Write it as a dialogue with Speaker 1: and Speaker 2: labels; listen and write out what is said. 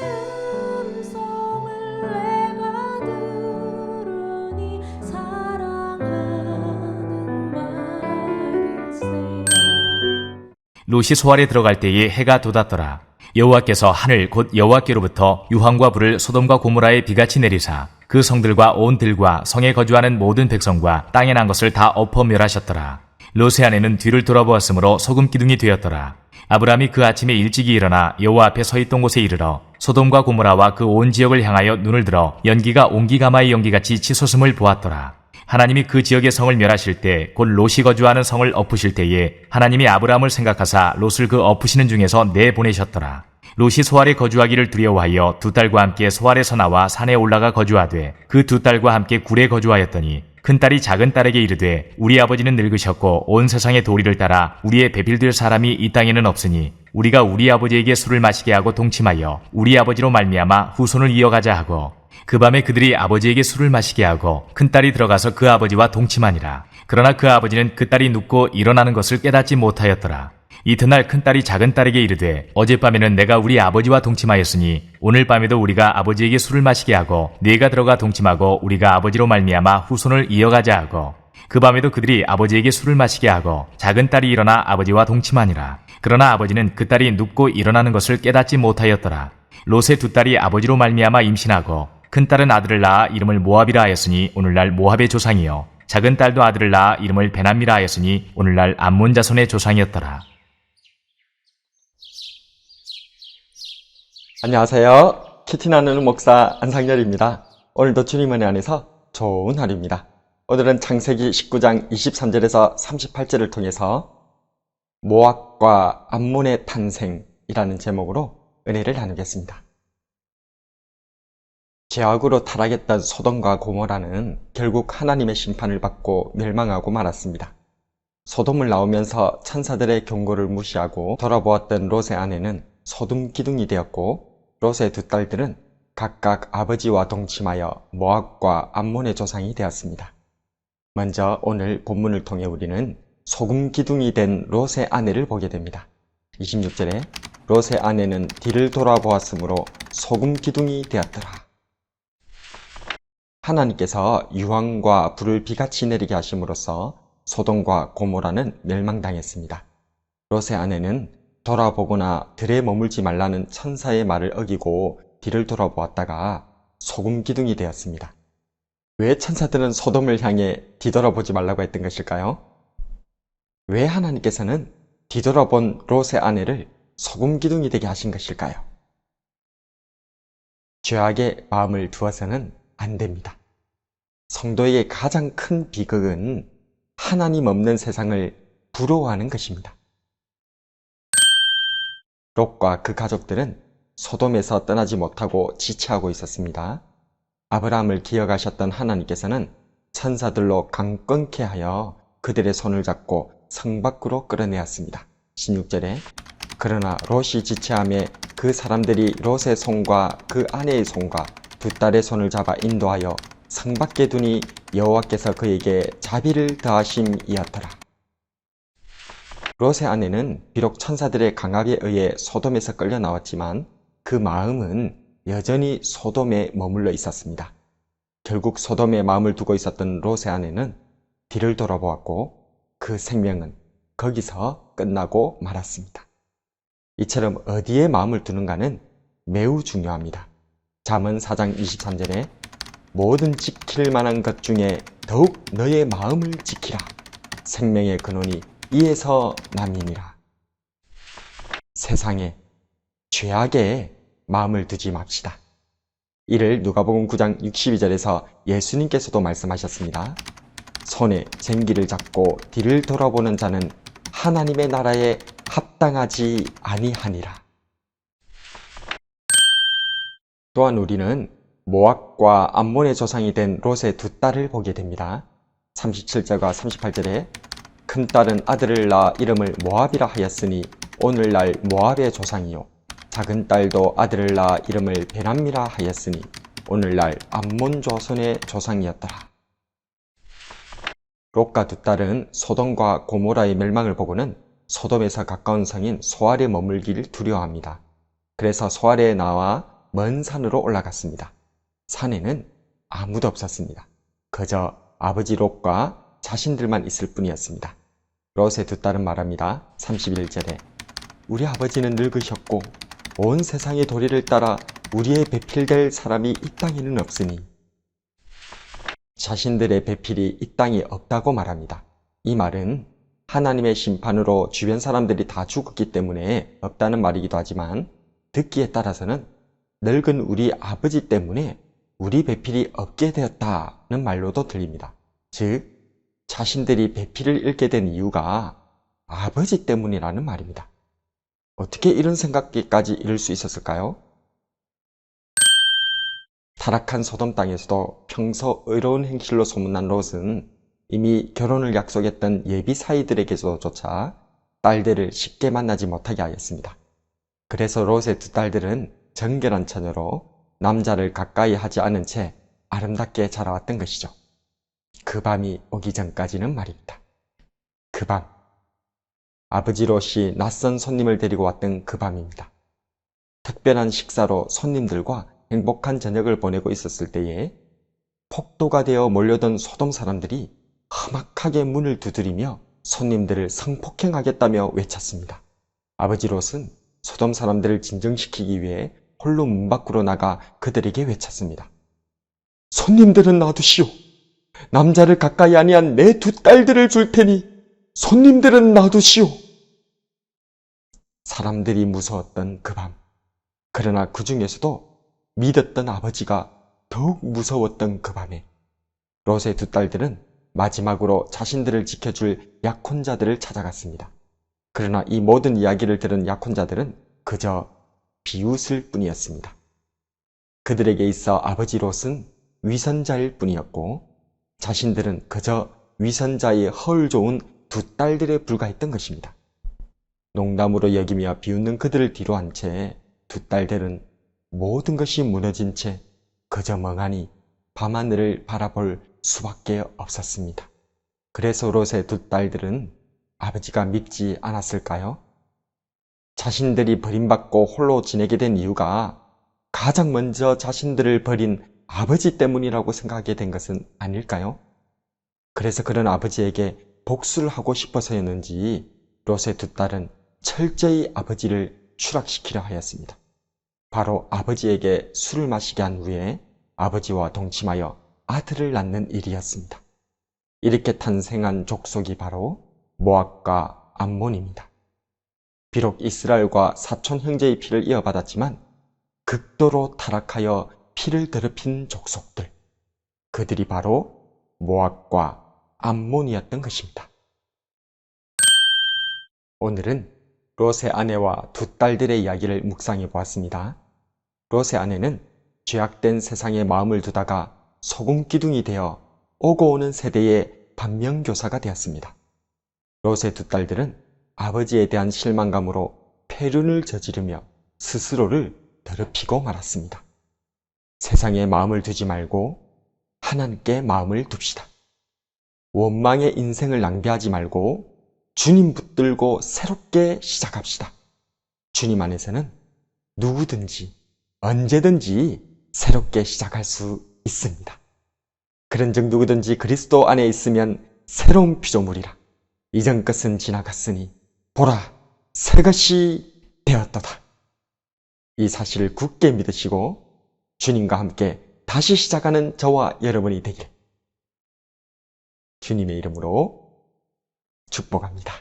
Speaker 1: 음성을 내가 들으니 사랑하는 말일세.
Speaker 2: 롯이 소알에 들어갈 때에 해가 돋았더라. 여호와께서 하늘 곧 여호와께로부터 유황과 불을 소돔과 고모라에 비같이 내리사 그 성들과 온 들과 성에 거주하는 모든 백성과 땅에 난 것을 다 엎어 멸하셨더라. 롯의 아내는 뒤를 돌아보았으므로 소금 기둥이 되었더라. 아브라함이 그 아침에 일찍이 일어나 여호와 앞에 서 있던 곳에 이르러 소돔과 고모라와 그 온 지역을 향하여 눈을 들어 연기가 옹기가마의 연기같이 치솟음을 보았더라. 하나님이 그 지역의 성을 멸하실 때 곧 롯이 거주하는 성을 엎으실 때에 하나님이 아브라함을 생각하사 롯을 그 엎으시는 중에서 내보내셨더라. 롯이 소알에 거주하기를 두려워하여 두 딸과 함께 소알에서 나와 산에 올라가 거주하되 그 두 딸과 함께 굴에 거주하였더니 큰딸이 작은 딸에게 이르되 우리 아버지는 늙으셨고 온 세상의 도리를 따라 우리의 배필될 사람이 이 땅에는 없으니 우리가 우리 아버지에게 술을 마시게 하고 동침하여 우리 아버지로 말미암아 후손을 이어가자 하고 그 밤에 그들이 아버지에게 술을 마시게 하고 큰딸이 들어가서 그 아버지와 동침하니라. 그러나 그 아버지는 그 딸이 눕고 일어나는 것을 깨닫지 못하였더라. 이튿날 큰딸이 작은딸에게 이르되 어젯밤에는 내가 우리 아버지와 동침하였으니 오늘 밤에도 우리가 아버지에게 술을 마시게 하고 네가 들어가 동침하고 우리가 아버지로 말미암아 후손을 이어가자 하고 그 밤에도 그들이 아버지에게 술을 마시게 하고 작은딸이 일어나 아버지와 동침하니라. 그러나 아버지는 그 딸이 눕고 일어나는 것을 깨닫지 못하였더라. 롯의 두 딸이 아버지로 말미암아 임신하고 큰딸은 아들을 낳아 이름을 모압이라 하였으니 오늘날 모압의 조상이요 작은 딸도 아들을 낳아 이름을 베남이라 하였으니 오늘날 암몬 자손의 조상이었더라.
Speaker 3: 안녕하세요. 키티 나누는 목사 안상열입니다. 오늘도 주님 은혜 안에서 좋은 하루입니다. 오늘은 창세기 19장 23절에서 38절을 통해서 모압과 암몬의 탄생이라는 제목으로 은혜를 나누겠습니다. 죄악으로 타락했던 소돔과 고모라는 결국 하나님의 심판을 받고 멸망하고 말았습니다. 소돔을 나오면서 천사들의 경고를 무시하고 돌아보았던 롯의 아내는 소돔 기둥이 되었고 롯의 두 딸들은 각각 아버지와 동침하여 모압과 암몬의 조상이 되었습니다. 먼저 오늘 본문을 통해 우리는 소금 기둥이 된 롯의 아내를 보게 됩니다. 26절에 롯의 아내는 뒤를 돌아보았으므로 소금 기둥이 되었더라. 하나님께서 유황과 불을 비같이 내리게 하심으로써 소돔과 고모라는 멸망당했습니다. 롯의 아내는 돌아보거나 들에 머물지 말라는 천사의 말을 어기고 뒤를 돌아보았다가 소금 기둥이 되었습니다. 왜 천사들은 소돔을 향해 뒤돌아보지 말라고 했던 것일까요? 왜 하나님께서는 뒤돌아본 롯의 아내를 소금 기둥이 되게 하신 것일까요? 죄악의 마음을 두어서는 안 됩니다. 성도에게 가장 큰 비극은 하나님 없는 세상을 부러워하는 것입니다. 롯과 그 가족들은 소돔에서 떠나지 못하고 지체하고 있었습니다. 아브라함을 기억하셨던 하나님께서는 천사들로 강건케 하여 그들의 손을 잡고 성 밖으로 끌어내었습니다. 16절에 그러나 롯이 지체함에 그 사람들이 롯의 손과 그 아내의 손과 두 딸의 손을 잡아 인도하여 성 밖에 두니 여호와께서 그에게 자비를 더하심이었더라. 롯의 아내는 비록 천사들의 강압에 의해 소돔에서 끌려 나왔지만 그 마음은 여전히 소돔에 머물러 있었습니다. 결국 소돔에 마음을 두고 있었던 롯의 아내는 뒤를 돌아보았고 그 생명은 거기서 끝나고 말았습니다. 이처럼 어디에 마음을 두는가는 매우 중요합니다. 잠언 4장 23절에 모든 지킬 만한 것 중에 더욱 너의 마음을 지키라. 생명의 근원이 이에서 남이니라. 세상에 죄악에 마음을 두지 맙시다. 이를 누가복음 9장 62절에서 예수님께서도 말씀하셨습니다. 손에 쟁기를 잡고 뒤를 돌아보는 자는 하나님의 나라에 합당하지 아니하니라. 또한 우리는 모압과 암몬의 조상이 된 롯의 두 딸을 보게 됩니다. 37절과 38절에 큰딸은 아들을 낳아 이름을 모압이라 하였으니 오늘날 모압의 조상이요 작은 딸도 아들을 낳아 이름을 베남이라 하였으니 오늘날 암몬 조선의 조상이었더라. 롯과 두 딸은 소돔과 고모라의 멸망을 보고는 소돔에서 가까운 성인 소알에 머물기를 두려워합니다. 그래서 소알에 나와 먼 산으로 올라갔습니다. 산에는 아무도 없었습니다. 그저 아버지 롯과 자신들만 있을 뿐이었습니다. 롯의 두 딸은 말합니다. 31절에 우리 아버지는 늙으셨고 온 세상의 도리를 따라 우리의 배필될 사람이 이 땅에는 없으니 자신들의 배필이 이 땅에 없다고 말합니다. 이 말은 하나님의 심판으로 주변 사람들이 다 죽었기 때문에 없다는 말이기도 하지만 듣기에 따라서는 늙은 우리 아버지 때문에 우리 배필이 없게 되었다는 말로도 들립니다. 즉 자신들이 배필을 잃게 된 이유가 아버지 때문이라는 말입니다. 어떻게 이런 생각까지 이룰 수 있었을까요? 타락한 소돔 땅에서도 평소 의로운 행실로 소문난 롯은 이미 결혼을 약속했던 예비 사이들에게조차 딸들을 쉽게 만나지 못하게 하였습니다. 그래서 롯의 두 딸들은 정결한 처녀로 남자를 가까이 하지 않은 채 아름답게 자라왔던 것이죠. 그 밤이 오기 전까지는 말입니다. 그 밤, 아버지 롯이 낯선 손님을 데리고 왔던 그 밤입니다. 특별한 식사로 손님들과 행복한 저녁을 보내고 있었을 때에 폭도가 되어 몰려든 소돔 사람들이 험악하게 문을 두드리며 손님들을 성폭행하겠다며 외쳤습니다. 아버지 롯은 소돔 사람들을 진정시키기 위해 홀로 문 밖으로 나가 그들에게 외쳤습니다. 손님들은 놔두시오. 남자를 가까이 아니한 내 두 딸들을 줄 테니 손님들은 놔두시오. 사람들이 무서웠던 그 밤, 그러나 그 중에서도 믿었던 아버지가 더욱 무서웠던 그 밤에 롯의 두 딸들은 마지막으로 자신들을 지켜줄 약혼자들을 찾아갔습니다. 그러나 이 모든 이야기를 들은 약혼자들은 그저 비웃을 뿐이었습니다. 그들에게 있어 아버지 롯은 위선자일 뿐이었고 자신들은 그저 위선자의 허울 좋은 두 딸들에 불과했던 것입니다. 농담으로 여기며 비웃는 그들을 뒤로 한 채 두 딸들은 모든 것이 무너진 채 그저 멍하니 밤하늘을 바라볼 수밖에 없었습니다. 그래서 롯의 두 딸들은 아버지가 밉지 않았을까요? 자신들이 버림받고 홀로 지내게 된 이유가 가장 먼저 자신들을 버린 아버지 때문이라고 생각하게 된 것은 아닐까요? 그래서 그런 아버지에게 복수를 하고 싶어서였는지 롯의 두 딸은 철저히 아버지를 추락시키려 하였습니다. 바로 아버지에게 술을 마시게 한 후에 아버지와 동침하여 아들을 낳는 일이었습니다. 이렇게 탄생한 족속이 바로 모압과 암몬입니다. 비록 이스라엘과 사촌 형제의 피를 이어받았지만 극도로 타락하여 피를 더럽힌 족속들, 그들이 바로 모압과 암몬이었던 것입니다. 오늘은 롯의 아내와 두 딸들의 이야기를 묵상해 보았습니다. 롯의 아내는 죄악된 세상에 마음을 두다가 소금기둥이 되어 오고 오는 세대의 반면교사가 되었습니다. 롯의 두 딸들은 아버지에 대한 실망감으로 폐륜을 저지르며 스스로를 더럽히고 말았습니다. 세상에 마음을 두지 말고 하나님께 마음을 둡시다. 원망의 인생을 낭비하지 말고 주님 붙들고 새롭게 시작합시다. 주님 안에서는 누구든지 언제든지 새롭게 시작할 수 있습니다. 그런즉 누구든지 그리스도 안에 있으면 새로운 피조물이라. 이전 것은 지나갔으니 보라 새 것이 되었도다. 이 사실을 굳게 믿으시고 주님과 함께 다시 시작하는 저와 여러분이 되길 주님의 이름으로 축복합니다.